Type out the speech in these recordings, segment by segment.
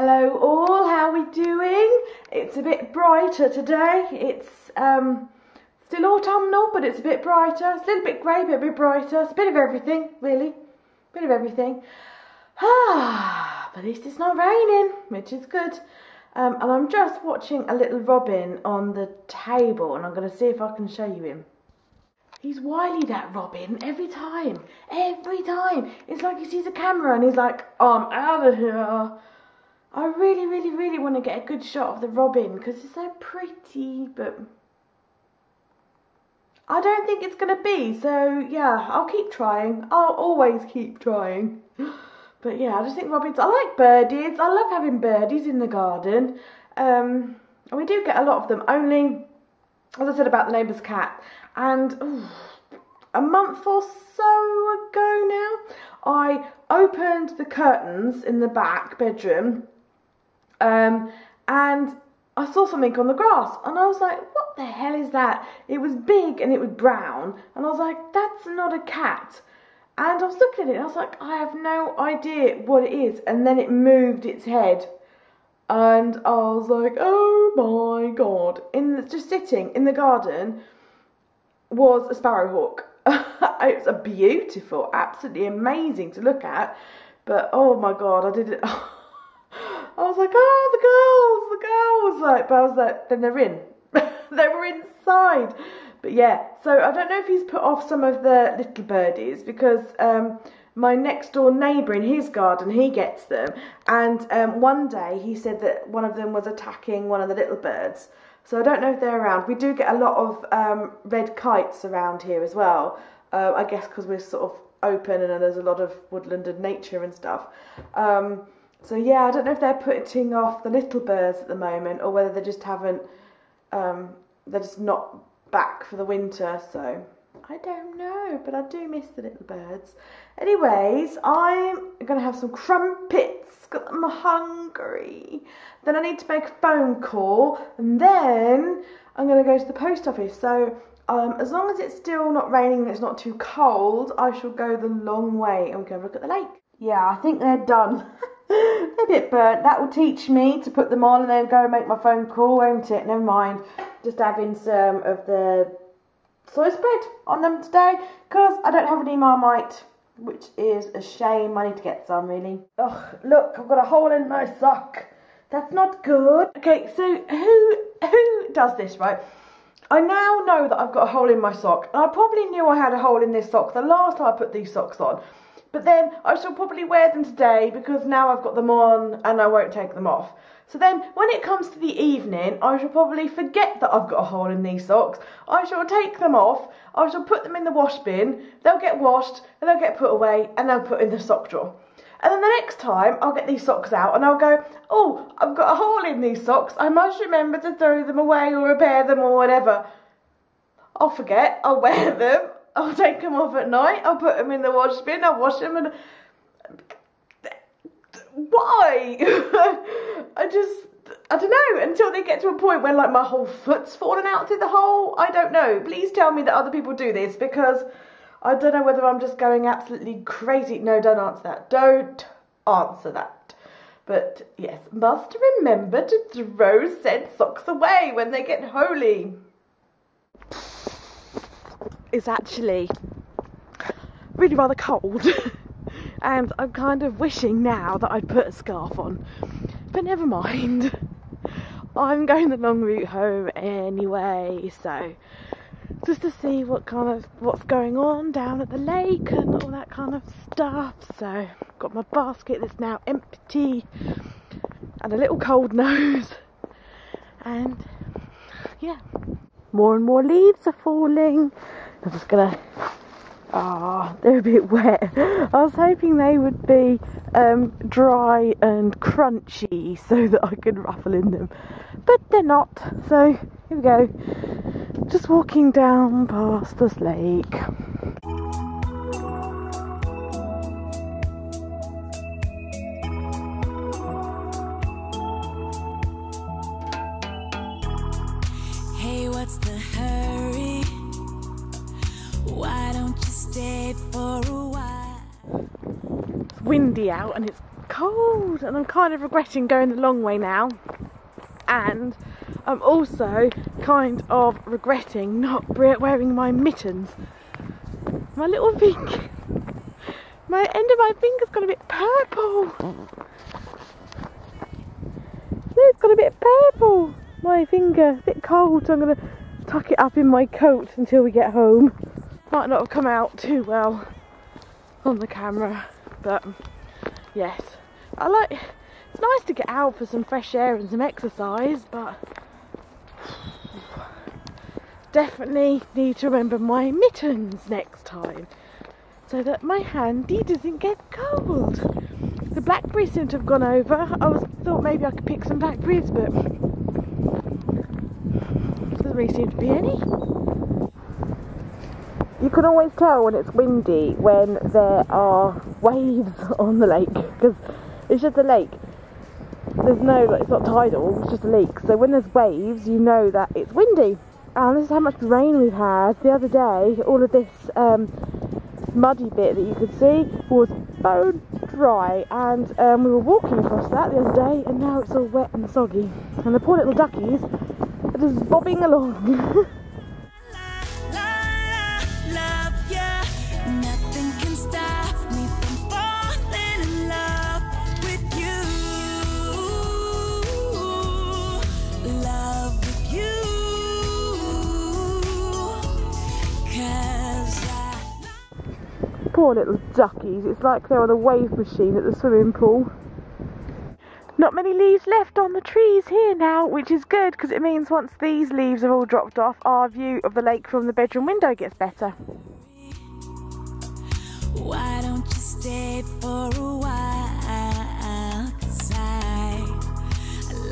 Hello all, how are we doing? It's a bit brighter today. It's still autumnal, but it's a bit brighter. It's a little bit grey, but a bit brighter. It's a bit of everything, really. A bit of everything. But at least it's not raining, which is good. And I'm just watching a little robin on the table, and I'm going to see if I can show you him. He's wily, that robin, every time. Every time. It's like he sees a camera and he's like, I'm out of here. I really, really, really want to get a good shot of the robin because it's so pretty, but I don't think it's going to be. So, yeah, I'll keep trying. I'll always keep trying. But, yeah, I just think robins, I like birdies. I love having birdies in the garden. And we do get a lot of them, only, as I said about the neighbour's cat. And a month or so ago now, I opened the curtains in the back bedroom and I saw something on the grass and I was like, what the hell is that? It was big and it was brown and I was like, that's not a cat. And I was looking at it and I was like, I have no idea what it is. And then it moved its head and I was like, oh my God. Just sitting in the garden was a sparrowhawk. It's a beautiful, absolutely amazing to look at, but oh my God, I did it. I was like, oh, the girls, like, but I was like, then they're in. They were inside. But yeah, so I don't know if he's put off some of the little birdies because my next door neighbour in his garden, he gets them, and one day he said that one of them was attacking one of the little birds. So I don't know if they're around. We do get a lot of red kites around here as well. I guess because we're sort of open and there's a lot of woodland and nature and stuff. So yeah, I don't know if they're putting off the little birds at the moment or whether they just haven't, they're just not back for the winter. So I don't know, but I do miss the little birds. Anyways, I'm going to have some crumpets because I'm hungry. Then I need to make a phone call and then I'm going to go to the post office. So as long as it's still not raining and it's not too cold, I shall go the long way and go look at the lake. Yeah, I think they're done. They're a bit burnt. That will teach me to put them on and then go and make my phone call, won't it? Never mind. Just having some of the soy spread on them today because I don't have any Marmite, which is a shame. I need to get some, really. Oh, look, I've got a hole in my sock. That's not good. Okay, so who does this, right? I now know that I've got a hole in my sock. And I probably knew I had a hole in this sock the last time I put these socks on. But then I shall probably wear them today because now I've got them on and I won't take them off. So then when it comes to the evening, I shall probably forget that I've got a hole in these socks. I shall take them off. I shall put them in the wash bin. They'll get washed and they'll get put away and they'll put in the sock drawer. And then the next time I'll get these socks out and I'll go, oh, I've got a hole in these socks. I must remember to throw them away or repair them or whatever. I'll forget. I'll wear them. I'll take them off at night. I'll put them in the wash bin. I'll wash them and... Why? I don't know, until they get to a point where like my whole foot's fallen out through the hole. I don't know. Please tell me that other people do this because I don't know whether I'm just going absolutely crazy. No, don't answer that. Don't answer that. But yes, must remember to throw said socks away when they get holy. It's actually really rather cold. And I'm kind of wishing now that I'd put a scarf on. But never mind. I'm going the long route home anyway, so just to see what's going on down at the lake and all that kind of stuff. So got my basket that's now empty and a little cold nose. And yeah, more and more leaves are falling. I'm just gonna, they're a bit wet. I was hoping they would be dry and crunchy so that I could ruffle in them, but they're not. So here we go, just walking down past this lake. Hey, what's the hurry? Why don't you stay for a while? It's windy out and it's cold, and I'm kind of regretting going the long way now. And I'm also kind of regretting not wearing my mittens. My little finger, my end of my finger's got a bit purple. It's got a bit purple. My finger, a bit cold, so I'm going to tuck it up in my coat until we get home. Might not have come out too well on the camera, but yes, it's nice to get out for some fresh air and some exercise, but definitely need to remember my mittens next time so that my handy doesn't get cold. The blackberries seem to have gone over. I thought maybe I could pick some blackberries, but doesn't really seem to be any. You can always tell when it's windy when there are waves on the lake, because it's just a lake. There's no, it's not tidal, it's just a lake. So when there's waves, you know that it's windy. And this is how much rain we've had. The other day, all of this muddy bit that you could see was bone dry, and we were walking across that the other day, and now it's all wet and soggy. And the poor little duckies are just bobbing along. Poor little duckies, it's like they're on a wave machine at the swimming pool. Not many leaves left on the trees here now, which is good because it means once these leaves are all dropped off, our view of the lake from the bedroom window gets better. Why don't you stay for a while? 'Cause I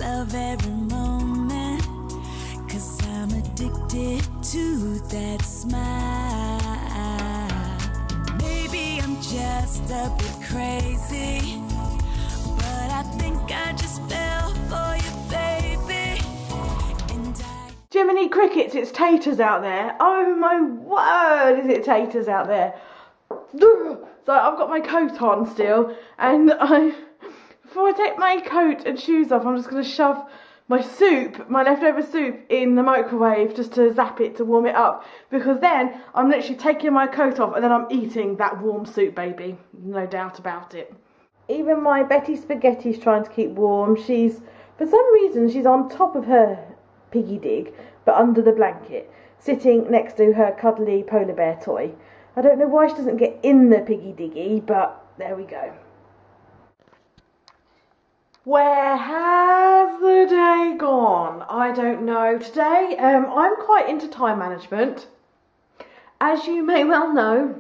love every moment, 'cause I'm addicted to that smile. Maybe I'm just a bit crazy, but I think I just fell for you, baby. And Jiminy crickets, it's taters out there. Oh my word, is it taters out there. So I've got my coat on still, and before I take my coat and shoes off, I'm just going to shove my soup, my leftover soup, in the microwave just to zap it, to warm it up, because then I'm literally taking my coat off and then I'm eating that warm soup, baby, no doubt about it. Even my Betty Spaghetti's trying to keep warm. For some reason, she's on top of her piggy dig, but under the blanket, sitting next to her cuddly polar bear toy. I don't know why she doesn't get in the piggy diggy, but there we go. Where has the day gone? I don't know. Today, I'm quite into time management. As you may well know,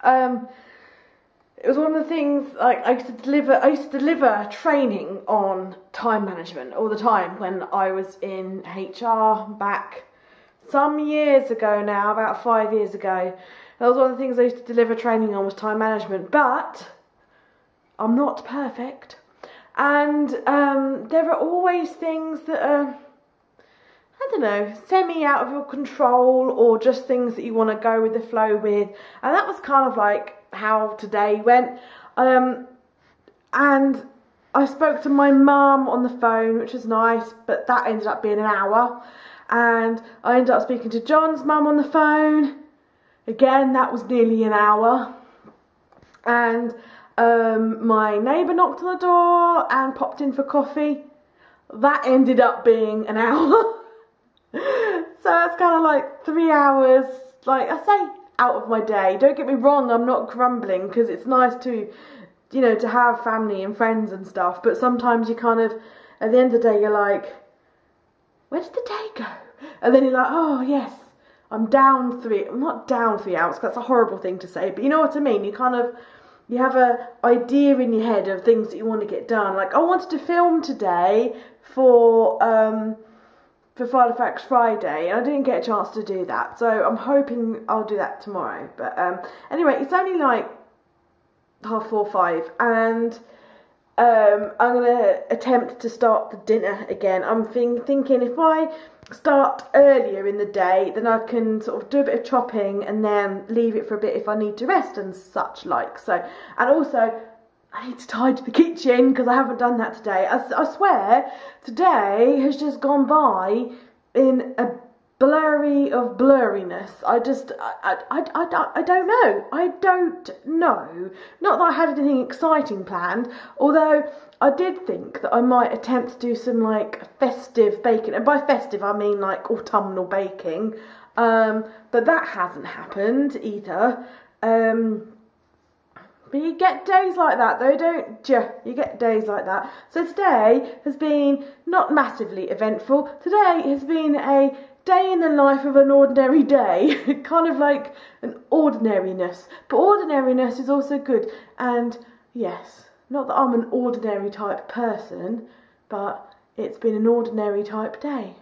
it was one of the things, like, I used to deliver training on time management all the time when I was in HR back some years ago now, about 5 years ago. That was one of the things I used to deliver training on, was time management, but I'm not perfect. And there are always things that are, I don't know, semi out of your control, or just things that you want to go with the flow with. And that was kind of like how today went. And I spoke to my mum on the phone, which was nice, but that ended up being an hour. And I ended up speaking to John's mum on the phone. Again, that was nearly an hour. And my neighbour knocked on the door and popped in for coffee. That ended up being an hour. So it's kind of like 3 hours, like I say, out of my day. Don't get me wrong, I'm not grumbling, because it's nice to, you know, to have family and friends and stuff. But sometimes you kind of, at the end of the day, you're like, where did the day go? And then you're like, oh yes, I'm not down 3 hours, because that's a horrible thing to say, but you know what I mean. You kind of, you have a idea in your head of things that you want to get done. Like, I wanted to film today for Friday Facts Friday, and I didn't get a chance to do that, so I'm hoping I'll do that tomorrow. But anyway, it's only like 4:30, 5, and I'm going to attempt to start the dinner again. I'm thinking if I start earlier in the day, then I can sort of do a bit of chopping and then leave it for a bit if I need to rest and such like. So, and also I need to tidy the kitchen because I haven't done that today. I swear today has just gone by in a blurry of blurriness. I don't know. I don't know. Not that I had anything exciting planned, although I did think that I might attempt to do some like festive baking, and by festive I mean like autumnal baking, but that hasn't happened either. But you get days like that though, don't you? You get days like that. So today has been not massively eventful. Today has been a day in the life of an ordinary day. Kind of like an ordinariness. But ordinariness is also good. And yes, not that I'm an ordinary type person, but it's been an ordinary type day.